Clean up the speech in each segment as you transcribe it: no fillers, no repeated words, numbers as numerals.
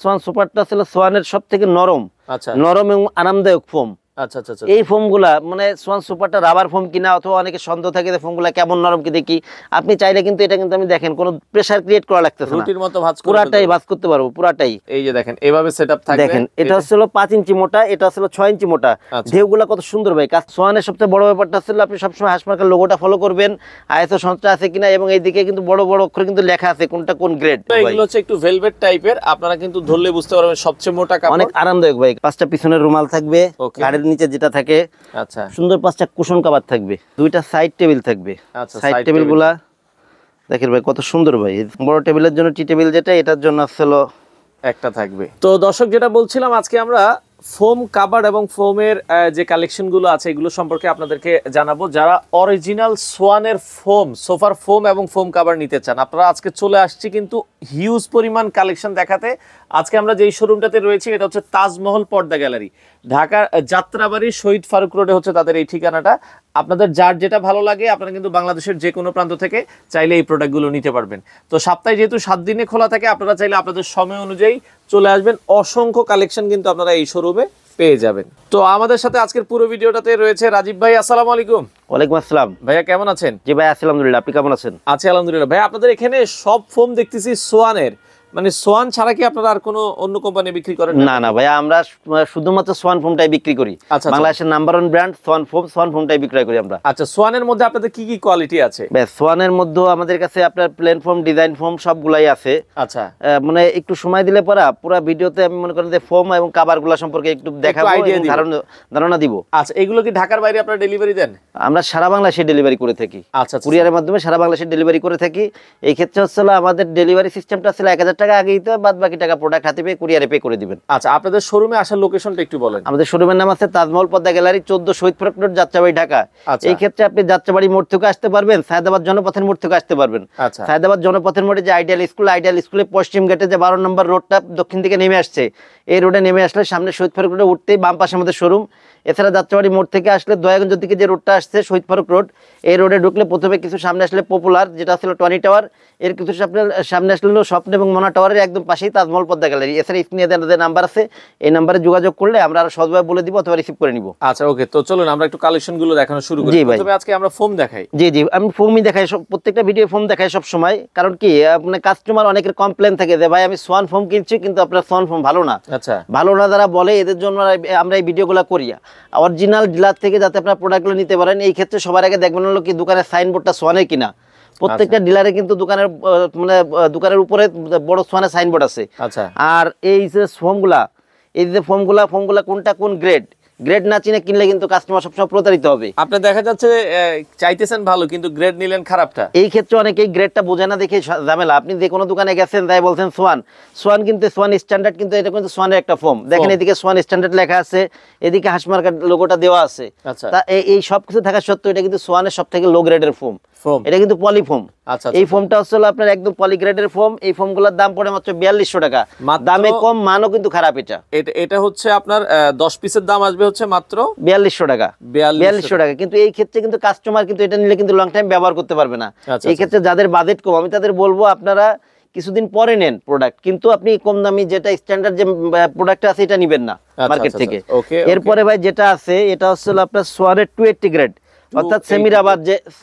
Schwann সুপারটা ছিল সোয়ানের সবথেকে নরম, আচ্ছা নরম এবং আরামদায়ক ফোম। আচ্ছা আচ্ছা আচ্ছা এই ফোমগুলা মানে সোয়ান সুপারটা রাবার ফোম কিনা, অথবা অনেকে সন্দেহ থাকে যে ফোমগুলা কেমন নরম কি দেখি, আপনি চাইলে কিন্তু এটা কিন্তু আমি দেখেন কোনো প্রেসার ক্রিয়েট করা লাগতেছে না, রুটির মতো ভাঁজ করে পুরাটাই ভাঁজ করতে পারবো পুরাটাই। এই যে দেখেন এভাবে সেটআপ থাকবে। দেখেন এটা হচ্ছে 5 ইঞ্চি মোটা, এটা হচ্ছে 6 ইঞ্চি মোটা। ঢেউগুলা কত সুন্দর ভাই। সোয়ানের সবচেয়ে বড় ব্যাপারটা হচ্ছে আপনি সবসময় হাসমার্কার লোগোটা ফলো করবেন, আইএসও সংস্থা আছে কিনা, এবং এইদিকে কিন্তু বড় বড় অক্ষরে কিন্তু লেখা আছে কোনটা কোন গ্রেড। এগুলো হচ্ছে একটু ভেলভেট টাইপের, আপনারা কিন্তু ধরলে বুঝতে পারবেন সবচেয়ে মোটা কাপড়, অনেক আরামদায়ক ভাই। 5টা পিছনের রুমাল থাকবে, গাড়ির নিচে যেটা থাকে, আচ্ছা সুন্দর 5টা কুশন কভার থাকবে, 2টা সাইড টেবিল থাকবে। আচ্ছা সাইড টেবিল গুলা দেখেন ভাই কত সুন্দর ভাই। বড় টেবিলের জন্য টি টেবিল যেটা, এটার জন্য আসলে একটা থাকবে। তো দর্শক যেটা বলছিলাম, আজকে আমরা ফোম কাভার্ড এবং ফোমের যে কালেকশন গুলো আছে এগুলো সম্পর্কে আপনাদেরকে জানাবো। যারা অরিজিনাল সোয়ানের ফোম, সোফার ফোম এবং ফোম কাভার নিতে চান, আপনারা আজকে চলে আসছি কিন্তু হিউজ পরিমাণ কালেকশন দেখাতে। আজকে আমরা যেই শোরুমটাতে রয়েছি এটা হচ্ছে তাজমহল পর্দা গ্যালারি, ঢাকার যাত্রাবাড়ি শহীদ ফারুক রোডে হচ্ছে তাদের এই ঠিকানাটা। আপনাদের যার যেটা ভালো লাগে আপনারা কিন্তু বাংলাদেশের যে কোনো প্রান্ত থেকে চাইলে এই প্রোডাক্টগুলো নিতে পারবেন। তো সপ্তাহে যেহেতু 7 দিনে খোলা থাকে, আপনারা চাইলে আপনাদের সময় অনুযায়ী চলে আসবেন। অসংখ্য কালেকশন কিন্তু আপনারা এই শোরুমে পেয়ে যাবেন। তো আমাদের সাথে আজকের পুরো ভিডিওটাতে রয়েছে রাজীব ভাই। আসসালামু আলাইকুম। ওয়ালাইকুম আসসালাম। ভাইয়া কেমন আছেন? জি ভাই আছি আলহামদুলিল্লাহ, আপনি কেমন আছেন? আছি আলহামদুলিল্লাহ। ভাই আপনাদের এখানে সব ফোম দেখতেছি সোয়ানের, মানে সোয়ান ছাড়া কি আপনারা আর কোনো অন্য কোম্পানি বিক্রি করেন? না না ভাই, আমরা শুধুমাত্র সোয়ান ফোমটাই বিক্রি করি। বাংলাদেশের number 1 brand Swan foam, Swan ফোমটাই বিক্রয় করি আমরা। আচ্ছা, সোয়ানের মধ্যে আপনাদের কি কি কোয়ালিটি আছে? ভাই সোয়ানের মধ্যে আমাদের কাছে আপনার প্লেন ফোম, ডিজাইন ফোম সবগুলাই আছে। আচ্ছা, মানে একটু সময় দিলে পরে পুরো ভিডিওতে আমি মনে করেন যে ফোম এবং কভারগুলো সম্পর্কে একটু দেখাবো, ধারণা দিব। আচ্ছা, এগুলো কি ঢাকার বাইরে আপনারা ডেলিভারি দেন? আমরা সারা বাংলাদেশে ডেলিভারি করে থাকি। আচ্ছা, কুরিয়ারের মাধ্যমে সারা বাংলাদেশে ডেলিভারি করে থাকি। এই ক্ষেত্রে হচ্ছে আমাদের ডেলিভারি সিস্টেমটা ছিল 1000 টাকা আগে দিতে, বাদ বাকি টাকা প্রোডাক্ট হাতে পেয়ে কুরিয়ারে পে করে দিবেন। আচ্ছা, আপনাদের শোরুমে আসার লোকেশনটা একটু বলেন। আমাদের শোরুমের নাম আছে তাজমহল পর্দা গ্যালারি, 14 শহীদ ফারুক রোড, যাত্রাবাড়ি, ঢাকা। এই ক্ষেত্রে আপনি যাত্রাবাড়ি মোড় থেকে আসতে পারবেন, সায়েদাবাদ জনপথের মোড় থেকে আসতে পারবেন। সায়েদাবাদ জনপথের মোড়ে যে আইডিয়াল স্কুলের পশ্চিম গেটে যে 12 নম্বর রোডটা দক্ষিণ দিকে নেমে আসছে, এই রোডে নেমে আসলে সামনে শহীদ ফারুক রোডে উঠতেই বাম পাশে আমাদের শোরুম। এছাড়া যাত্রাবাড়ি মোড় থেকে আসলে দয়াগঞ্জ দিকে যে রোডটা আসছে শহীদ ফারুক রোড, এই রোডে ঢুকলে প্রথমে কিছু সামনে আসলে পপুলার, যেটা ছিল টনি টাওয়ার, এর কিছু সামনে আসলে স্বপ্ন এবং মনা টাওয়ারের একদম পাশেই তাজমহল পর্দা গ্যালারি। এছাড়া স্ক্রিনে যে নাম্বার আছে, এই নাম্বারে যোগাযোগ করলে আমরা আরো সহজভাবে বলে দিব অথবা রিসিভ করে নিব। আচ্ছা, ওকে, তো চলুন আমরা একটু কালেকশন গুলো দেখানো শুরু করি। প্রথমে আজকে আমরা ফোম দেখাই। জি জি, আমি ফোমই দেখাই, প্রত্যেকটা ভিডিও ফোম দেখাই সব সময়। কারণ কি মানে কাস্টমার অনেকের কমপ্লেন থাকে যে ভাই আমি সোয়ান ফোম কিনছি কিন্তু আপনার সোয়ান ফোম ভালো না। আচ্ছা, ভালো না যারা বলে এদের জন্য আমরা এই ভিডিওগুলো করি, অরিজিনাল ডিলার থেকে যাতে আপনার প্রোডাক্টগুলো নিতে পারেন। এই ক্ষেত্রে সবার আগে দেখবেন হলো কি দোকানের সাইনবোর্ডটা সোয়ানের কিনা। প্রত্যেকটা ডিলারে কিন্তু দোকানের উপরে বড় সোয়ানের সাইনবোর্ড আছে। আর এই যে ফোমগুলা কোনটা কোন গ্রেড না চিনে কিনলে কিন্তু কাস্টমার সবসময় প্রতারিত হবে। আপনি দেখা যাচ্ছে চাইতেছেন ভালো কিন্তু গ্রেড নিলেন খারাপটা। এই ক্ষেত্রে অনেকেই গ্রেডটা বোঝে না দেখে ঝামেলা। আপনি যে কোনো দোকানে গেছেন তাই বলছেন সোয়ান কিন্তু সোয়ান স্ট্যান্ডার্ড, কিন্তু এটা কিন্তু সোয়ানের একটা ফোম। দেখেন এদিকে সোয়ান স্ট্যান্ডার্ড লেখা আছে, এদিকে হাসমার্কার লোগোটা দেওয়া আছে। তা এই সব কিছু থাকা সত্ত্বেও এটা কিন্তু সোয়ানের সবথেকে লো গ্রেডের ফোম। এটা কিন্তু পলি ফোম। এই ফোমটা হচ্ছে আপনার একদম পলি গ্রেডের ফোম। এই ফোমগুলোর দাম পড়ে মাত্র 4200 টাকা। দামে কম, মানও কিন্তু খারাপ। এটা হচ্ছে আপনার 10 পিসের দাম আসবে হচ্ছে মাত্র 4200 টাকা। 4200 টাকা। কিন্তু এই ক্ষেত্রে কিন্তু কাস্টমার কিন্তু এটা নিলে কিন্তু লং টাইম ব্যবহার করতে পারবে না। এই ক্ষেত্রে যাদের বাজেট কম, আমি তাদের বলবো আপনারা কিছুদিন পরে নেন প্রোডাক্ট, কিন্তু আপনি কম দামি যেটা স্ট্যান্ডার্ড যে প্রোডাক্ট আছে এটা নিবেন না মার্কেট থেকে। এরপরে ভাই যেটা আছে এটা হচ্ছে আপনার সোয়ানের 280 গ্রেড, অর্থাৎ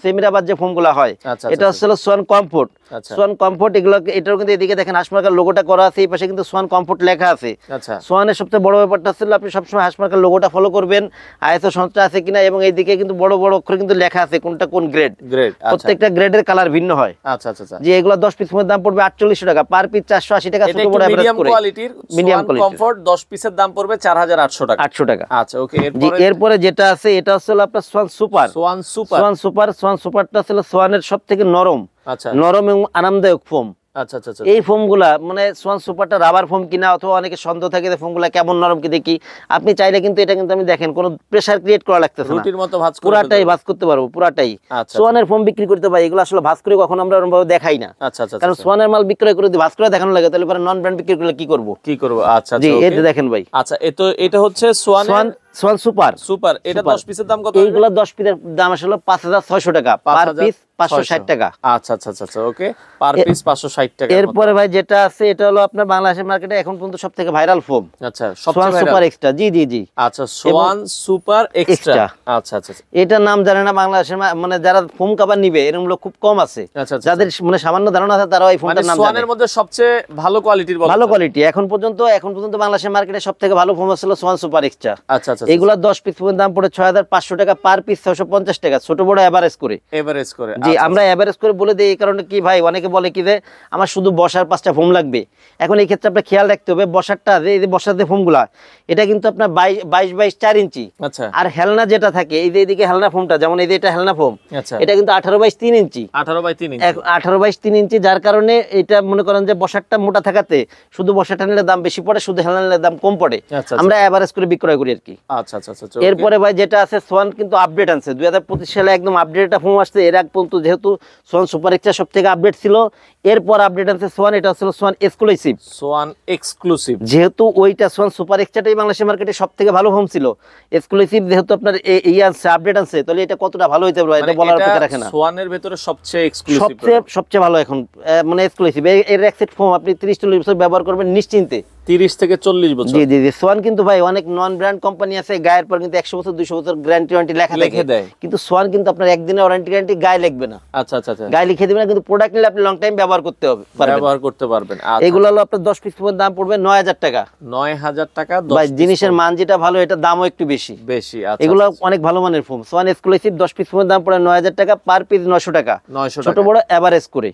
সেমিরাবাদ যে ফোমগুলো হয়, এটা হচ্ছে সোয়ান কমফোর্ট। সোয়ান কমফোর্ট এটাও কিন্তু এদিকে দেখেন হাসমার্কার লোগোটা করা আছে, এই পাশে কিন্তু সোয়ান কমফোর্ট লেখা আছে। সোয়ানের সবচেয়ে বড় ব্যাপারটা হচ্ছে আপনি সবসময় হাসমার্কার লোগোটা ফলো করবেন, আইএসও সংস্থা আছে কিনা, এবং এইদিকে কিন্তু বড় বড় অক্ষরে কিন্তু লেখা আছে কোনটা কোন গ্রেড। প্রত্যেকটা গ্রেডের কালার ভিন্ন হয়। যে এগুলো 10 পিসের দাম পড়বে 4800 টাকা, পার পিস 480 টাকা। ছোট বড় এভারেজ করে মিডিয়াম কমফোর্ট 10 পিসের দাম পড়বে 4800 টাকা। 800 টাকা। আচ্ছা, ওকে। এরপরে যেটা আছে এটা হচ্ছে আপনার সোয়ান সুপারটা ছিল সোয়ানের সবথেকে নরম এবং আরামদায়ক ফোম। এই ফোমগুলা মানে সোয়ান সুপারটা রাবার ফোম কিনা, অথবা অনেকে সন্দেহ থাকে যে ফোমগুলা কেমন নরম কি দেখি, আপনি চাইলে কিন্তু এটা কিন্তু আমি দেখেন কোনো প্রেসার ক্রিয়েট করা লাগতেছে না, রুটির মতো পুরাটাই ভাঁজ করতে পারবো পুরাটাই। সোয়ানের ফোম বিক্রি করতে পারি, এগুলো আসলে ভাঁজ করে কখনো আমরা ওরকমভাবে দেখাই না। কারণ সোয়ানের মাল বিক্রয় করে ভাঁজ করে দেখানো লাগে, তাহলে পরে নন ব্র্যান্ড বিক্রি করলে কি করব। আচ্ছা জি, এটা দেখেন ভাই। আচ্ছা, এটা হচ্ছে সোয়ান সোয়ান সুপার সুপার, এটা 10 পিসের দাম কত? এইগুলা 10 পিসের দাম আসলে 5600 টাকা, পার পিস 560 টাকা। আচ্ছা আচ্ছা আচ্ছা, ওকে, পার পিস 560 টাকা। এরপরে ভাই যেটা আছে এটা হলো আপনার বাংলাদেশের মার্কেটে এখন পর্যন্ত সবথেকে ভাইরাল ফোম। আচ্ছা, সোয়ান সুপার এক্সট্রা। জি জি জি। আচ্ছা, সোয়ান সুপার এক্সট্রা। আচ্ছা আচ্ছা, এটা নাম জানে না বাংলাদেশের মানে যারা ফোম কভার নিবে এরকম লোক খুব কম আছে। যাদের মানে সামান্য ধারণা আছে তারা এই ফোমটার নাম জানে। সোয়ানের মধ্যে সবচেয়ে ভালো কোয়ালিটির, ভালো কোয়ালিটি এখন পর্যন্ত বাংলাদেশের মার্কেটে সবথেকে ভালো ফোম ছিল সোয়ান সুপার এক্সট্রা। আচ্ছা আচ্ছা, এগুলা 10 পিস ফোমের দাম পড়ে 6500 টাকা, পার পিস 650 টাকা, ছোট বড় এভারেজ করে। জি, আমরা এভারেজ করে বলে দিই। এই কারণে কি ভাই, অনেকে বলে কি যে আমার শুধু বসার 5টা ফোম লাগবে। এখন এই ক্ষেত্রে আপনার খেয়াল রাখতে হবে বসারটা যে এই যে বসার যে ফোমগুলা এটা কিন্তু আপনার 22 4 ইঞ্চি। আচ্ছা, আর হেলনা যেটা থাকে এই যে এইদিকে হেলনা ফোমটা, যেমন এই যে এটা হেলনা ফোম, আচ্ছা, এটা কিন্তু 18/3 ইঞ্চি। 18/3 ইঞ্চি, যার কারণে এটা মনে করেন যে বসারটা মোটা থাকাতে শুধু বসাটা নিলে দাম বেশি পড়ে, শুধু হেলনা নিলে দাম কম পড়ে। আমরা এভারেজ করে বিক্রয় করি আর কি। আচ্ছা আচ্ছা আচ্ছা। এরপরে ভাই যেটা আছে সোয়ান কিন্তু আপডেট আনছে 2025 সালে, একদম আপডেট একটা ফোম আসছে। এর আগ পর্যন্ত যেহেতু সোয়ান সুপার এক্সট্রা সবথেকে আপডেট ছিল, এরপর আপডেট আনছে সোয়ান, এটা ছিল সোয়ান এক্সক্লুসিভ। সোয়ান এক্সক্লুসিভ যেহেতু ওইটা সোয়ান সুপার এক্সট্রাটাই বাংলাদেশের মার্কেটে সবথেকে ভালো ফোম ছিল, এক্সক্লুসিভ যেহেতু আপনার এই আনছে আপডেট আনছে, তাহলে এটা কতটা ভালো হইতে পারে এটা বলার অপেক্ষা রাখে না। সোয়ানের ভিতরে সবচেয়ে এক্সক্লুসিভ, সবচেয়ে ভালো এখন মানে এক্সক্লুসিভ। এর এক সেট ফোম আপনি 30-40 বছর ব্যবহার করবেন নিশ্চিন্তে। 30 থেকে 40 বছর। জি জি জি। সোয়ান কিন্তু ভাই অনেক নন ব্র্যান্ড কোম্পানি আছে গায়ের পর কিন্তু 100 বছর 200 বছর গ্যারান্টি ওয়ারেন্টি লেখা থাকে, কিন্তু সোয়ান কিন্তু আপনার একদিনের ওয়ারেন্টি গ্যারান্টি গায়ে লিখবে না। আচ্ছা আচ্ছা আচ্ছা, গায়ে লিখে দিবে না, কিন্তু প্রোডাক্ট নিলে আপনি লং টাইম ব্যবহার করতে পারবেন। এগুলো হলো আপনার 10 পিস ফোমের দাম পড়বে 9000 টাকা। 9000 টাকা। ভাই জিনিসের মান যেটা ভালো এটা দামও একটু বেশি। আচ্ছা, এগুলো অনেক ভালো মানের ফোম। সোয়ান এক্সক্লুসিভ 10 পিস ফোমের দাম পড়ে 9000 টাকা, পার পিস 900 টাকা। ছোট বড় এভারেজ করে।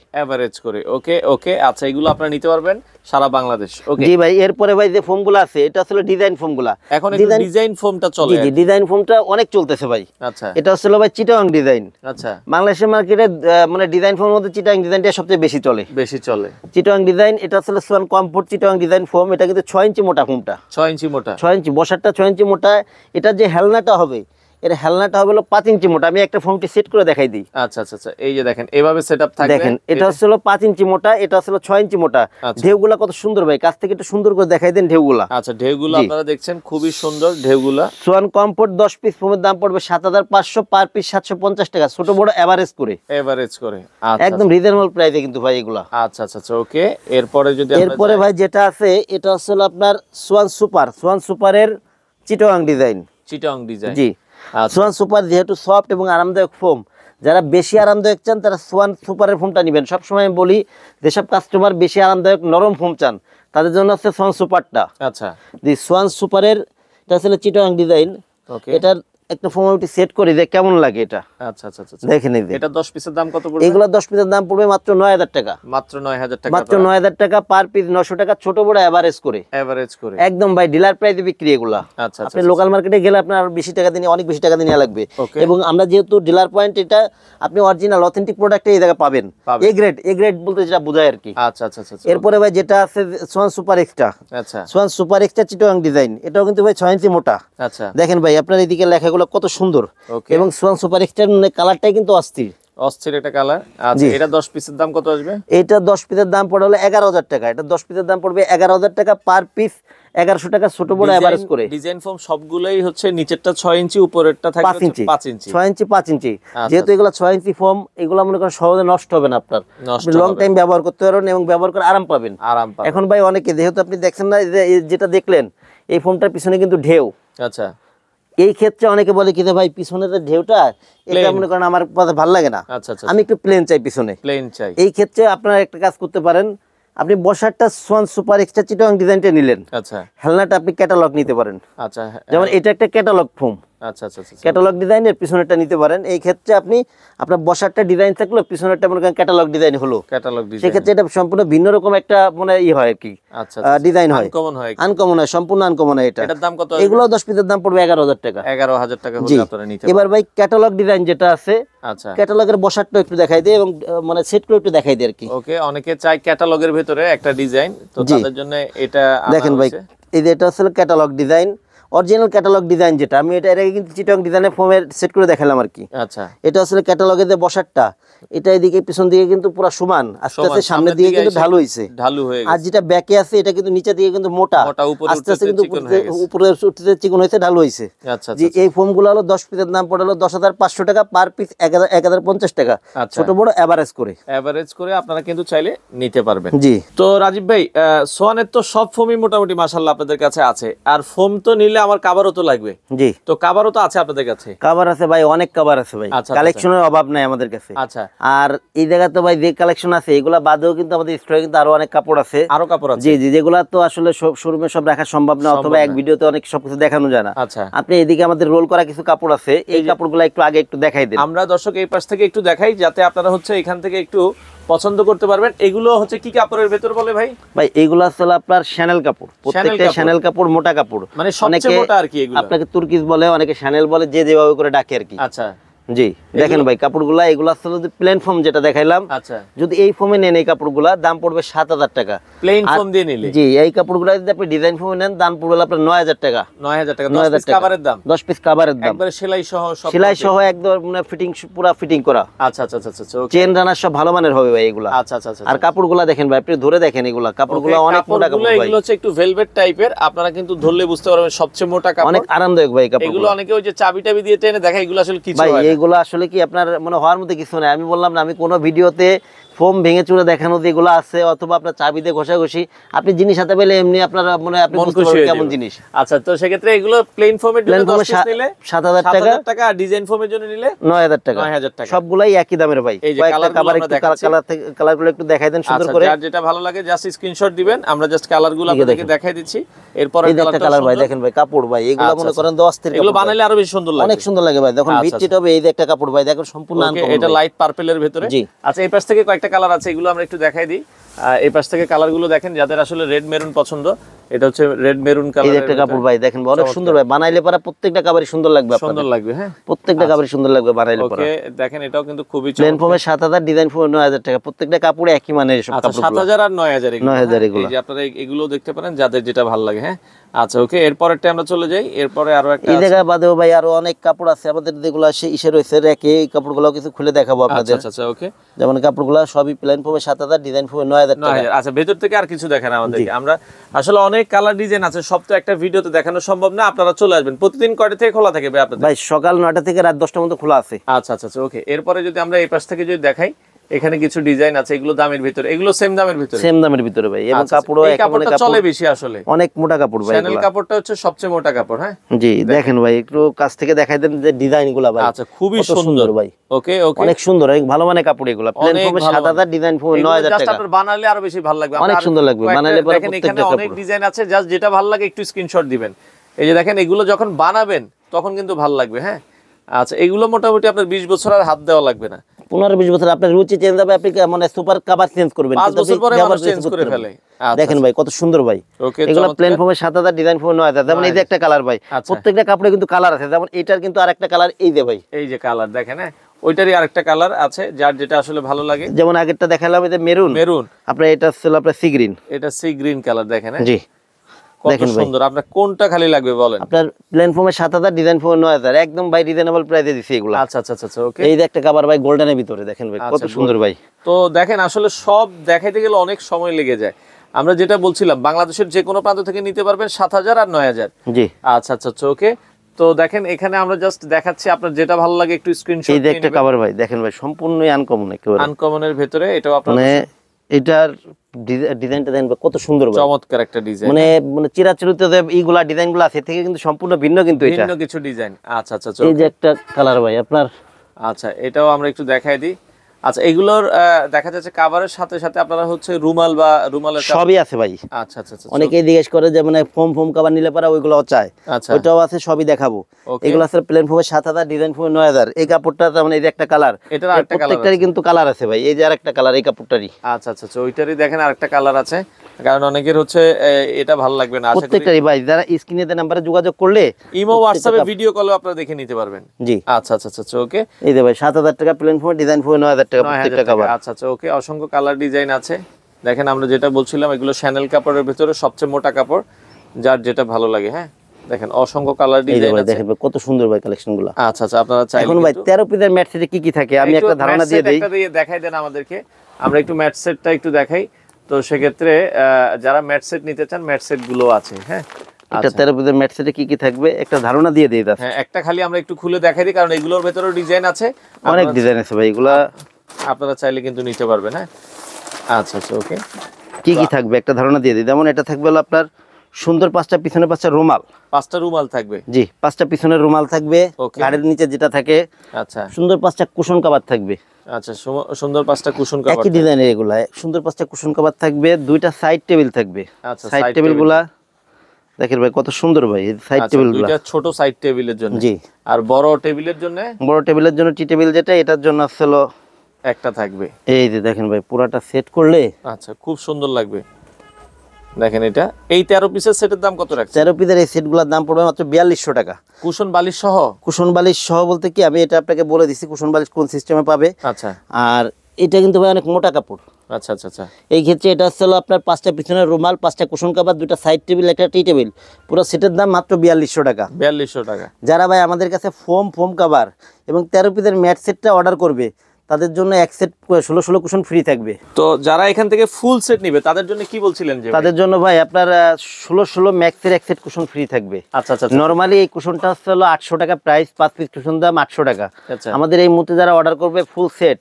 ওকে ওকে, আচ্ছা, এগুলো আপনারা নিতে পারবেন সারা বাংলাদেশ। ওকে জি ভাই। এরপরে ভাই যে ফোমগুলো আছে এটা আসলে ডিজাইন ফোমগুলা। এখন ডিজাইন ফোমটা চলে। জি জি, ডিজাইন ফোমটা অনেক চলতেছে ভাই। আচ্ছা, এটা আসলে ভাই চিটাগাং ডিজাইন। আচ্ছা, বাংলাদেশের মার্কেটে মানে ডিজাইন ফোমের মধ্যে চিটাগাং ডিজাইনটা সবচেয়ে বেশি চলে। চিটাগাং ডিজাইন, এটা আসলে Schwann comfort Chittagong design foam. এটা কিন্তু 6 ইঞ্চি মোটা ফোমটা। 6 ইঞ্চি বসারটা 6 ইঞ্চি মোটা। এটা যে হেলনাটা হবে, এর হেলনাটা হবে 5 ইঞ্চি মোটা। আমি একটা ফোমটি সেট করে দেখাই দিই। আচ্ছা আচ্ছা আচ্ছা, এই যে দেখেন এভাবে সেটআপ থাকবে। দেখেন এটা হলো 5 ইঞ্চি মোটা, এটা হলো 6 ইঞ্চি মোটা। ঢেউগুলা কত সুন্দর ভাই, কাছ থেকে একটু সুন্দর করে দেখাই দেন ঢেউগুলা। আচ্ছা, ঢেউগুলো আপনারা দেখছেন খুবই সুন্দর ঢেউগুলা। সোয়ান কমফোর্ট 10 পিস ফোমের দাম পড়বে 7500, পার পিস 750 টাকা, ছোট বড় এভারেজ করে। আচ্ছা, একদম রিজনেবল প্রাইসে কিন্তু ভাই এগুলা। আচ্ছা আচ্ছা আচ্ছা, ওকে। এরপরে ভাই যেটা আছে এটা হলো আপনার সোয়ান সুপারের চিটাগাং ডিজাইন। জি, সোয়ান সুপার যেহেতু সফট এবং আরামদায়ক ফোম, যারা বেশি আরামদায়ক চান তারা সোয়ান সুপারের ফোমটা নেবেন। সবসময় আমি বলি যেসব কাস্টমার বেশি আরামদায়ক নরম ফোম চান তাদের জন্য আছে সোয়ান সুপারটা। আচ্ছা, জি, সোয়ান সুপারের এটা আসলে চিটাগাং ডিজাইন। এটার একটা ফোম সেট করে যে কেমন লাগে এটা। আচ্ছা আচ্ছা আচ্ছা, দেখেন এই যে এটা 10 পিসের দাম কত পড়বে? এগুলো 10 পিসের দাম পড়বে মাত্র 9000 টাকা। মাত্র 9000 টাকা, পার পিস 900 টাকা, ছোট বড় এভারেজ করে। একদম ভাই ডিলার প্রাইসে বিক্রি এগুলা। আচ্ছা, আপনি লোকাল মার্কেটে গেলে আপনার বেশি টাকা দিয়ে অনেক বেশি টাকা দিয়ে নেওয়া লাগবে। এবং আমরা যেহেতু ডিলার পয়েন্ট, এটা আপনি অরিজিনাল অথেন্টিক প্রোডাক্ট এই জায়গায় পাবেন। এ গ্রেড বলতে যেটা বোঝায় আর কি। আচ্ছা আচ্ছা আচ্ছা। এরপরে ভাই যেটা আছে সোয়ান সুপার এক্সট্রা। আচ্ছা, Schwann super extra Chittagong design, এটাও কিন্তু ভাই 6 ইঞ্চি মোটা। আচ্ছা, দেখেন ভাই আপনার এদিকে লেখাগুলো কত সুন্দর। এবং সোয়ান সুপার এক্সট্রার কালারটাই কিন্তু অস্থির একটা কালার। আচ্ছা, এটা 10 পিসের দাম কত আসবে? এটা 10 পিসের দাম পড়ে হলো 11000 টাকা। এটা 10 পিসের দাম পড়বে 11000 টাকা, পার পিস 1100 টাকা, ছোট বড় এভারেজ করে। ডিজাইন ফোম সবগুলোই হচ্ছে নিচেরটা 6 ইঞ্চি, উপরেরটা থাকবে 5 ইঞ্চি। 5 ইঞ্চি। যেহেতু এগুলো 6 ইঞ্চি ফোম, এগুলো মনে করেন সহজে নষ্ট হবে না, আপনার লং টাইম ব্যবহার করতে পারবেন এবং ব্যবহার করে আরাম পাবেন। এখন ভাই অনেকে যেহেতু আপনি দেখছেন না যেটা দেখলেন এই ফোমটার পিছনে কিন্তু ঢেউ। আচ্ছা, এই ক্ষেত্রে অনেকে বলে কি ভাই পিছনের যে ঢেউটা এটা মনে করেন আমার ভালো লাগে না, আমি একটু প্লেন চাই পিছনে। এই ক্ষেত্রে আপনারা একটা কাজ করতে পারেন, আপনি বসারটা সোয়ান সুপার এক্সট্রা চিটাগাং ডিজাইনটা নিলেন। আচ্ছা, হেলনাটা আপনি ক্যাটালগ নিতে পারেন। আচ্ছা, যেমন এটা একটা ক্যাটালগ ফোম। আচ্ছা আচ্ছা আচ্ছা, ক্যাটালগ ডিজাইনের পিছনেরটা নিতে পারেন। এই ক্ষেত্রে আপনি আপনার বসারটা ডিজাইন থাকলো, পিছনেরটা মনে করেন ক্যাটালগ ডিজাইন হলো। সেক্ষেত্রে এটা সম্পূর্ণ ভিন্ন রকম একটা মানে হয় আর কি, ডিজাইন হয়, আনকমন হয়, সম্পূর্ণ আনকমন হয়। এটার দাম কত? এগুলো 10 পিসের দাম পড়বে 11000 টাকা। 11000 টাকা হলে আপনারা নিতে পারবেন। এবার ভাই ক্যাটালগ ডিজাইন যেটা আছে, আচ্ছা, ক্যাটালগের বসারটা একটু দেখাই দিই এবং মানে সেট করে একটু দেখাই দিই আর কি। ওকে, অনেকে চায় ক্যাটালগের ভিতরে একটা ডিজাইন, তো তাদের জন্য এটা দেখেন ভাই এই যে এটা আসলে catalogue design. Original catalogue design যেটা আমি এটা এর আগে কিন্তু চিটং ডিজাইনের ফোমের সেট করে দেখালাম আর কি। আচ্ছা, এটা আসলে ক্যাটালগে যে বসারটা এটা এদিকে পিছন দিকে কিন্তু পুরো সমান, আস্তে আস্তে সামনের দিকে কিন্তু ঢালু হইছে, ঢালু হয়ে গেছে। আর যেটা ব্যাকে আছে এটা কিন্তু নিচে দিকে কিন্তু মোটা, আস্তে আস্তে কিন্তু উপরে উঠতে চিকন হইছে, ঢালু হইছে। আচ্ছা, যে এই ফোমগুলো হলো 10 পিসের দাম পড়লো 10,500 টাকা, পার পিস 1050 টাকা, ছোট বড় এভারেজ করে আপনারা কিন্তু চাইলে নিতে পারবেন। জি। তো রাজীব ভাই, সোয়ানের তো সব ফোমই মোটামুটি মাশাআল্লাহ আপনাদের কাছে আছে, আর ফোম তো নিলে আমার কাভারও তো লাগবে। জি, তো কাভারও তো আছে আপনাদের কাছে? কাভার আছে ভাই, অনেক কাভার আছে ভাই, কালেকশনের অভাব নাই আমাদের কাছে। আচ্ছা, আর এই জায়গা তো ভাই যে কালেকশন আছে এগুলা বাদেও কিন্তু আমাদের স্টকে কিন্তু আরো অনেক কাপড় আছে। আরো কাপড় আছে? জি জি, যেগুলা তো আসলে শোরুমে সব রাখা সম্ভব না, অথবা এক ভিডিওতে অনেক সবকিছু দেখানো যায় না। আচ্ছা, আপনি এদিকে আমাদের রোল করা কিছু কাপড় আছে, এই কাপড়গুলো একটু আগে একটু দেখাই দেন। আমরা দর্শক এই পাশ থেকে একটু দেখাই, যাতে আপনারা হচ্ছে এখান থেকে একটু পছন্দ করতে পারবেন। এগুলো হচ্ছে কি কাপড়ের ভেতর বলে ভাই? ভাই এগুলো আসলে আপনার শ্যানেল কাপড়, প্রত্যেকটা শ্যানেল কাপড়, মোটা কাপড়, মানে সবচেয়ে মোটা আর কি। এগুলো আপনাকে তুর্কিশ বলে, অনেকে শ্যানেল বলে, যে যেভাবে করে ডাকে আর কি। আচ্ছা, জি দেখেন ভাই কাপড়গুলা, এগুলো আসলে যদি প্লেন ফোম যেটা দেখাইলাম, আচ্ছা, যদি এই ফোমে নেন এই কাপড়গুলা দাম পড়বে 7,000 টাকা প্লেন ফোম দিয়ে নিলে। জি, এই কাপড়গুলা যদি আপনি ডিজাইন ফোমে নেন দাম পড়বে আপনার 9,000 টাকা। 9,000 টাকা 10 পিস কভারের দাম? 10 পিস কভারের দাম, একবারে সেলাই সহ সব? সেলাই সহ একদম মানে ফিটিং, পুরো ফিটিং করা। আচ্ছা আচ্ছা আচ্ছা আচ্ছা, চেন রানার সব ভালো মানের হবে ভাই এগুলা। আচ্ছা আচ্ছা আচ্ছা। আর কাপড়গুলা দেখেন ভাই, আপনি ধরে দেখেন, এগুলা কাপড়গুলা অনেক মোটা কাপড় ভাই। এগুলো হচ্ছে একটু ভেলভেট টাইপের, আপনারা কিন্তু ধরলে বুঝতে পারবেন সবচেয়ে মোটা কাপড়, অনেক আরামদায়ক ভাই কাপড়। এগুলো অনেকে ওই যে চাবি টাবি দিয়ে টেনে দেখে, এগুলো আসলে কিছু হয় না ভাই। এগুলো আসলে কি আপনার মনে হওয়ার মধ্যে কিছু নাই। আমি বললাম না, আমি কোনো ভিডিওতে ফোম ভেঙে চুরে দেখানো যেগুলো আছে, অথবা আপনার চাবি দিয়ে ঘষাঘষি, আপনি জিনিস হাতে পেলে এমনি আপনার মনে আপনি বুঝতে পারবেন কেমন জিনিস। আচ্ছা, তো সেক্ষেত্রে এগুলো প্লেন ফোমের জন্য 10 পিস নিলে 7,000 টাকা, আর ডিজাইন ফোমের জন্য নিলে 9,000 টাকা। 9,000 টাকা, সবগুলাই একই দামের ভাই। এই যে কালারগুলো একটু দেখাই দেন সুন্দর করে। যার যেটা ভালো লাগে জাস্ট স্ক্রিনশট দিবেন, আমরা জাস্ট কালারগুলো আপনাদেরকে দেখাই দিচ্ছি। এরপর এই একটা কালার ভাই দেখেন ভাই, কাপড় ভাই এগুলো মনে করেন 10 থেকে এগুলো বানাইলে আরো বেশি সুন্দর লাগে, অনেক সুন্দর লাগে ভাই। দেখুন বিটচিট হবে, এই যে একটা কাপড় ভাই দেখুন সম্পূর্ণ আনকমন। এটা লাইট পার্পলের ভিতরে। আচ্ছা, এই পাশ থেকে কয়েকটা কালার আছে, এগুলো আমরা একটু দেখাই দিই। এই পাশ থেকে কালারগুলো দেখেন, যাদের আসলে রেড মেরুন পছন্দ, এটা হচ্ছে রেড মেরুন কালার। এই একটা কাপড় ভাই দেখেন অনেক সুন্দর ভাই, বানাইলে পরে প্রত্যেকটা কাভারই সুন্দর লাগবে, সুন্দর লাগবে। হ্যাঁ, প্রত্যেকটা কাভারই সুন্দর লাগবে বানাইলে পরে। ওকে, দেখেন এটাও কিন্তু খুবই প্লেন ফোমে 7,000, ডিজাইন ফোমে 9,000 টাকা, প্রত্যেকটা কাপড়ে একই মানের সব কাপড়। 7,000 আর 9,000 9,000 এগুলো। এই যে আপনারা এগুলো দেখতে পারেন, যাদের যেটা ভালো লাগে। হ্যাঁ, আচ্ছা, ওকে, এরপরটা আমরা চলে যাই। এরপরে আরো একটা এই জায়গা বাদেও ভাই আরো অনেক কাপড় আছে আমাদের, যেগুলো ইসে রয়েছে রেখে, এই কাপড়গুলো কিছু খুলে দেখাবো আপনাদের। আচ্ছা, ওকে, যেমন কাপড়গুলো সবই প্লেন ফোমে 7,000, ডিজাইন ফোমে 9,000 টাকা। আচ্ছা, ভেতর থেকে আর কিছু দেখেন আমাদেরকে। আমরা আসলে অনেক কালার ডিজাইন আছে, সব তো একটা ভিডিওতে দেখানো সম্ভব না। আপনারা চলে আসবেন। প্রতিদিন কয়টা থেকে খোলা থাকে ভাই আপনাদের? ভাই সকাল 9টা থেকে রাত 10টার মধ্যে খোলা আছে। আচ্ছা আচ্ছা, ওকে। এরপরে যদি আমরা এই পাশ থেকে যদি দেখাই, এখানে কিছু ডিজাইন আছে, এগুলো দামের ভিতরে, এগুলো সেম দামের ভিতরে? সেম দামের ভিতরে ভাই, এবং কাপড়ও এই কাপড়টা চলে বেশি আসলে, অনেক মোটা কাপড় ভাই। চ্যানেল কাপড়টা হচ্ছে সবচেয়ে মোটা কাপড়। হ্যাঁ জি, দেখেন ভাই একটু কাছ থেকে দেখাই দেন যে ডিজাইনগুলো ভাই। আচ্ছা, খুবই সুন্দর ভাই। ওকে, অনেক সুন্দর, অনেক ভালো মানের কাপড় এগুলো। প্লেন ফোমে 7,000, ডিজাইন ফোমে 9,000 টাকা। আপনারা বানালে আরো বেশি ভালো লাগবে, অনেক সুন্দর লাগবে বানালে পরে। দেখেন এখানে অনেক ডিজাইন আছে, জাস্ট যেটা ভালো লাগে একটু স্ক্রিনশট দিবেন। এই যে দেখেন, এগুলো যখন বানাবেন তখন কিন্তু ভালো লাগবে। হ্যাঁ, আচ্ছা, এগুলো মোটামুটি আপনার 20 বছর আর হাত দেওয়া লাগবে না। 15-20 বছর আপনার রুচি চেঞ্জ হবে, আপনি মানে সুপার কভার চেঞ্জ করবেন, 5 বছর পরে মানুষ চেঞ্জ করে ফেলে। দেখেন ভাই কত সুন্দর ভাই। এগুলো প্লেন ফোমে 7,000, ডিজাইন ফোমে 9,000। যেমন এই যে একটা কালার ভাই, প্রত্যেকটা কাপড়ে কিন্তু কালার আছে। যেমন এটার কিন্তু আরেকটা কালার, এই যে ভাই, এই যে কালার দেখেন। হ্যাঁ, ওইটারই আরেকটা কালার আছে, যার যেটা আসলে ভালো লাগে। যেমন আগেরটা দেখালাম এই যে মেরুন, আপনার এটা ছিল আপনার সি গ্রিন, এটা সি গ্রিন কালার দেখেন। জি কত সুন্দর। আপনার কোনটা খালি লাগবে বলেন? আপনার প্লেন ফোমে 7,000, ডিজাইন ফোমে 9,000, একদম ভাই রিজনেবল প্রাইসে দিছি এগুলো। আচ্ছা আচ্ছা আচ্ছা, ওকে। এই যে একটা কাভার ভাই গোল্ডেনের ভিতরে, দেখেন ভাই কত সুন্দর ভাই। তো দেখেন, আসলে সব দেখাইতে গেলে অনেক সময় লেগে যায়। আমরা যেটা বলছিলাম, বাংলাদেশের যে কোনো প্রান্ত থেকে নিতে পারবেন 7,000 আর 9,000। জি, আচ্ছা আচ্ছা, ওকে। তো দেখেন, এখানে আমরা জাস্ট দেখাচ্ছি, আপনার যেটা ভালো লাগে একটু স্ক্রিনশট। এই যে একটা কাভার ভাই দেখেন ভাই, সম্পূর্ণই আনকমন, একেবারে আনকমনের ভিতরে। এটাও আপনার মানে এটার ডিজাইনটা দেখেন কত সুন্দর ভাই, চমৎকার একটা ডিজাইন। মানে চিরাচরিত যে এইগুলা ডিজাইনগুলো আছে থেকে কিন্তু সম্পূর্ণ ভিন্ন, কিন্তু এটা ভিন্ন কিছু ডিজাইন। আচ্ছা আচ্ছা, এই যে একটা কালার ভাই আপনার। আচ্ছা, এটাও আমরা একটু দেখাই দিই। আচ্ছা, এগুলোর দেখা যাচ্ছে কাভারের সাথে সাথে আপনারা হচ্ছে রুমাল বা রুমালের সবই আছে ভাই। আচ্ছা আচ্ছা, অনেকেই জিজ্ঞেস করে যে মানে ফোম কাভার নিলে পারা ওইগুলোও চায়। আচ্ছা, ওইটাও আছে, সবই দেখাবো। এগুলো আছে প্লেন ফোমে 7,000, ডিজাইন ফোমে 9,000। এই কাপড়টা যেমন এই যে একটা কালার, এটার আরেকটা কালার, প্রত্যেকটারই কিন্তু কালার আছে ভাই। এই যে আরেকটা কালার এই কাপড়টারই। আচ্ছা আচ্ছা, ওইটারই দেখেন আরেকটা কালার আছে, কারণ অনেকের হচ্ছে এটা ভালো লাগবে না। প্রত্যেকটারই ভাই, যারা স্ক্রিনে দেওয়া নম্বরে যোগাযোগ করলে ইমো হোয়াটসঅ্যাপে ভিডিও কলে আপনারা দেখে নিতে পারবেন। জি, আচ্ছা আচ্ছা আচ্ছা, ওকে। এই যে ভাই 7,000 টাকা প্লেন ফোমে, ডিজাইন ফোমে 9,000 টাকা প্রত্যেকটা কাভার। আচ্ছা আচ্ছা, ওকে। অসংখ্য কালার ডিজাইন আছে। দেখেন, আমরা যেটা বলছিলাম, এগুলো শ্যানেল কাপড়ের ভিতরে সবচেয়ে মোটা কাপড়, যার যেটা ভালো লাগে। হ্যাঁ, দেখেন অসংখ্য কালার ডিজাইন আছে, দেখেন কত সুন্দর ভাই কালেকশনগুলো। আচ্ছা আচ্ছা, আপনারা চাইলে এখন ভাই 13 পিসের ম্যাট সেটে কি কি থাকে আমি একটা ধারণা দিয়ে দেই। একটা দিয়ে দেখাই দেন আমাদেরকে, আমরা একটু ম্যাট সেটটা একটু দেখাই। তো সেক্ষেত্রে যারা ম্যাট সেট নিতে চান ম্যাট সেট গুলো আছে। হ্যাঁ, এটা 13 পিসের ম্যাট সেটে কি কি থাকবে একটা ধারণা দিয়ে দেই। হ্যাঁ, একটা খালি আমরা একটু খুলে দেখাই দিই, কারণ এগুলোর ভেতরেও ডিজাইন আছে, অনেক ডিজাইন আছে ভাই, এগুলা আপনারা চাইলে কিন্তু নিতে পারবেন। হ্যাঁ, আচ্ছা আচ্ছা, ওকে। কি কি থাকবে একটা ধারণা দিয়ে দিই। যেমন এটা থাকবে হলো আপনার সুন্দর 5টা পিছনে 5টা রুমাল, 5টা রুমাল থাকবে। জি, 5টা পিছনের রুমাল থাকবে, গাড়ির নিচে যেটা থাকে। আচ্ছা, সুন্দর 5টা কুশন কভার থাকবে। আচ্ছা, সুন্দর 5টা কুশন কভার, একই ডিজাইনের এগুলা সুন্দর 5টা কুশন কভার থাকবে। 2টা সাইড টেবিল থাকবে। আচ্ছা, সাইড টেবিলগুলা দেখেন ভাই কত সুন্দর ভাই, এই সাইড টেবিলগুলো। দুইটা ছোট সাইড টেবিলের জন্য। জি, আর বড় টেবিলের জন্য, বড় টেবিলের জন্য টি টেবিল যেটা, এটার জন্য আসলে একটা থাকবে। এই যে দেখেন ভাই পুরাটা সেট করলে আচ্ছা, খুব সুন্দর লাগবে। দেখেন এটা, এই 13 পিসের সেটের দাম কত রাখছেন? 13 পিসের এই সেটগুলোর দাম পড়বে মাত্র 4200 টাকা। কুশন বালিশ সহ? কুশন বালিশ সহ বলতে কি আমি এটা আপনাকে বলে দিছি কুশন বালিশ কোন সিস্টেমে পাবে। আচ্ছা, আর এটা কিন্তু ভাই অনেক মোটা কাপড়। আচ্ছা আচ্ছা আচ্ছা, এই ক্ষেত্রে এটা হচ্ছে আপনার 5টা পিছনের রুমাল, 5টা কুশন কভার, 2টা সাইড টেবিল, একটা টি টেবিল, পুরো সেটের দাম মাত্র 4200 টাকা। 4200 টাকা। যারা ভাই আমাদের কাছে ফোম কভার এবং 13 পিসের ম্যাট সেটটা অর্ডার করবে তাদের জন্য এক সেট 16 কুশন ফ্রি থাকবে। তো যারা এখান থেকে ফুল সেট নিবে তাদের জন্য কি বলছিলেন? যে তাদের জন্য ভাই আপনার 16 ম্যাক্সের এক সেট কুশন ফ্রি থাকবে। আচ্ছা আচ্ছা, নরমালি এই কুশনটা হচ্ছে হলো 800 টাকা প্রাইস, 5 পিস কুশন দাম 800 টাকা। আচ্ছা, আমাদের এই মুহূর্তে যারা অর্ডার করবে ফুল সেট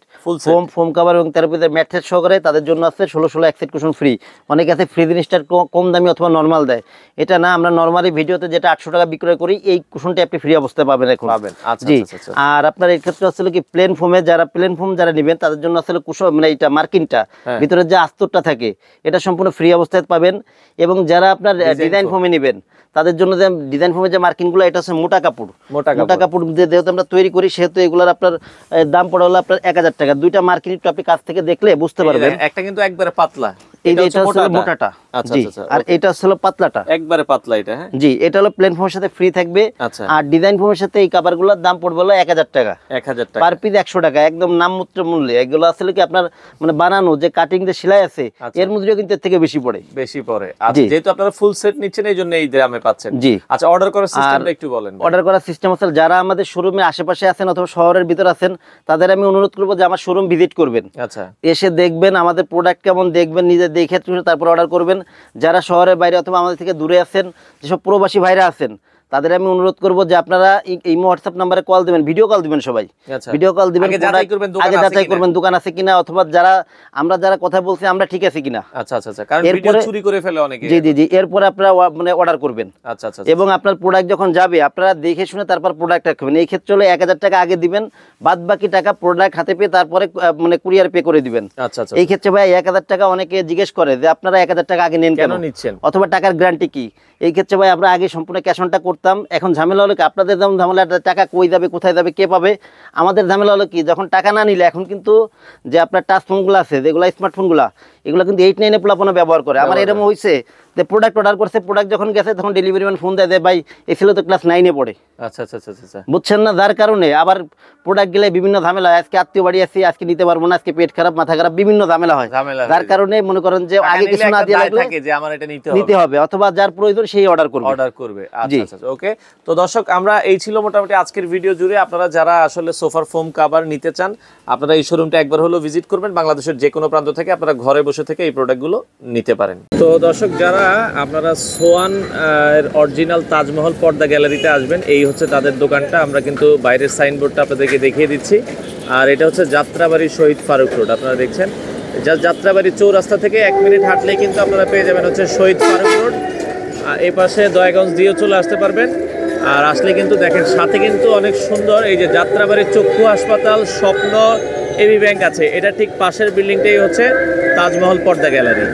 ফোম কভার এবং 13 পিসের ম্যাট সেট সহকারে তাদের জন্য আছে 16 এক সেট কুশন ফ্রি। অনেকে আছে ফ্রি জিনিসটা কম দামি অথবা নরমাল দেয়, এটা না, আমরা নরমালি ভিডিওতে যেটা 800 টাকা বিক্রয় করি এই কুশনটা আপনি ফ্রি অবস্থায় পাবেন এখন। আচ্ছা, জি, আর আপনার এই ক্ষেত্রে আসলে কি প্লেন ফোমে যারা নেবেন তাদের জন্য আসলে কুশন মানে এটা মার্কিনটা ভিতরে যে আস্তরটা থাকে এটা সম্পূর্ণ ফ্রি অবস্থায় পাবেন। এবং যারা আপনার ডিজাইন ফোমে নেবেন তাদের জন্য যে ডিজাইন ফোমে যে মার্কিনগুলো এটা হচ্ছে মোটা কাপড় যেহেতু আমরা তৈরি করি সেহেতু এগুলোর আপনার দাম পড়ে হলো আপনার 1000 টাকা। 2টা মার্কিন একটু আপনি কাছ থেকে দেখলে বুঝতে পারবেন। একটা কিন্তু একবারে পাতলা, এটা হচ্ছে মোটাটা। জি, আর এটা হচ্ছে পাতলাটা, একবারে পাতলা এটা। হ্যাঁ জি, এটা হলো প্লেন ফোমের সাথে ফ্রি থাকবে। আর ডিজাইন ফোমের সাথে এই কভারগুলোর দাম পড়বে হলো 1000 টাকা। 1000 টাকা পার পিস 100 টাকা, একদম নামমাত্র মূল্যে। এগুলো আসলে কি আপনার মানে বানানো যে কাটিং যে সেলাই আছে এর মূল্য কিন্তু এর থেকে বেশি পড়ে। আচ্ছা, যেহেতু আপনারা ফুল সেট নিচ্ছেন এই জন্য এই দামে পাচ্ছেন। জি, আচ্ছা, অর্ডার করার সিস্টেমটা একটু বলেন। অর্ডার করার সিস্টেম আছে, যারা আমাদের শোরুমের আশেপাশে আছেন অথবা শহরের ভিতর আছেন তাদের আমি অনুরোধ করব যে আমার শোরুম ভিজিট করবেন। আচ্ছা, এসে দেখবেন আমাদের প্রোডাক্ট কেমন, দেখবেন, নিজে দেখে তারপর অর্ডার করবেন। যারা শহরের বাইরে অথবা আমাদের থেকে দূরে আছেন, যেসব প্রবাসী ভাইরা আছেন তাদের আমি অনুরোধ করব যে আপনারা এই হোয়াটসঅ্যাপ নাম্বারে কল দিবেন, ভিডিও কল দিবেন, সবাই ভিডিও কল দিবেন, আগে যাচাই করবেন দোকান আছে কিনা অথবা যারা কথা বলছি আমরা ঠিক আছে কিনা। আচ্ছা আচ্ছা, কারণ ভিডিও চুরি করে ফেলে অনেকে। জি জি জি, এরপরে আপনারা মানে অর্ডার করবেন। আচ্ছা আচ্ছা, এবং আপনার প্রোডাক্ট যখন যাবে আপনারা দেখে শুনে তারপর প্রোডাক্ট রাখবেন। এই ক্ষেত্রে হলো 1000 টাকা আগে দিবেন, বাদ বাকি টাকা প্রোডাক্ট হাতে পেয়ে তারপরে মানে কুরিয়ার পে করে দিবেন। আচ্ছা আচ্ছা, এই ক্ষেত্রে ভাই 1000 টাকা অনেকে জিজ্ঞেস করে যে আপনারা 1000 টাকা আগে নেন কেন নিচ্ছেন অথবা টাকার গ্যারান্টি কি। এই ক্ষেত্রে ভাই আমরা আগে সম্পূর্ণ ক্যাশ অনটা করতাম। এখন ঝামেলা হলো কি আপনাদের যেমন ঝামেলা টাকা কই যাবে, কোথায় যাবে, কে পাবে। আমাদের ঝামেলা হলো কি যখন টাকা না নিলে এখন কিন্তু যে আপনার টাচ ফোনগুলো আছে যেগুলো স্মার্টফোনগুলো এগুলো কিন্তু 8-9 পোলাপোনা ব্যবহার করে। আমার এরকম হয়েছে যে প্রোডাক্ট অর্ডার করছে, প্রোডাক্ট যখন গেছে তখন ডেলিভারি ম্যান ফোন দেয় ভাই এই ছিল তো ক্লাস 9-এ পড়ে। আচ্ছা আচ্ছা আচ্ছা, বুঝছেন না, যার কারণে আবার প্রোডাক্ট গেলে বিভিন্ন ঝামেলা হয়। আজকে আত্মীয় বাড়ি আসি, আজকে নিতে পারবো না, আজকে পেট খারাপ, মাথা খারাপ, বিভিন্ন ঝামেলা হয়। যার কারণে মনে করেন যে আগে কিছু না দিয়ে লাগলে নিতে হবে অথবা যার প্রয়োজন সেই অর্ডার করবে। আচ্ছা আচ্ছা, ওকে। তো দর্শক, আমরা এই ছিল মোটামুটি আজকের ভিডিও জুড়ে। আপনারা যারা আসলে সোফার ফোম কভার নিতে চান আপনারা এই শোরুমটা একবার হলো ভিজিট করবেন। বাংলাদেশের যে কোনো প্রান্ত থেকে আপনারা ঘরে বসে থেকে এই প্রোডাক্টগুলো নিতে পারেন। তো দর্শক, যারা আপনারা সোয়ান অরিজিনাল তাজমহল পর্দা গ্যালারিতে আসবেন, এই হচ্ছে তাদের দোকানটা। আমরা কিন্তু বাইরের সাইনবোর্ডটা আপনাদেরকে দেখিয়ে দিচ্ছি। আর এটা হচ্ছে যাত্রাবাড়ি শহীদ ফারুক রোড। আপনারা দেখছেন যাত্রাবাড়ি চৌরাস্তা থেকে 1 মিনিট হাঁটলেই কিন্তু আপনারা পেয়ে যাবেন হচ্ছে শহীদ ফারুক রোড। আর এই পাশে দয়াগঞ্জ দিয়েও চলে আসতে পারবেন। আর আসলে কিন্তু দেখেন সাথে কিন্তু অনেক সুন্দর এই যে যাত্রাবাড়ির চক্ষু হাসপাতাল, স্বপ্ন এবি ব্যাংক আছে। এটা ঠিক পাশের বিল্ডিংটাই হচ্ছে তাজমহল পর্দা গ্যালারি।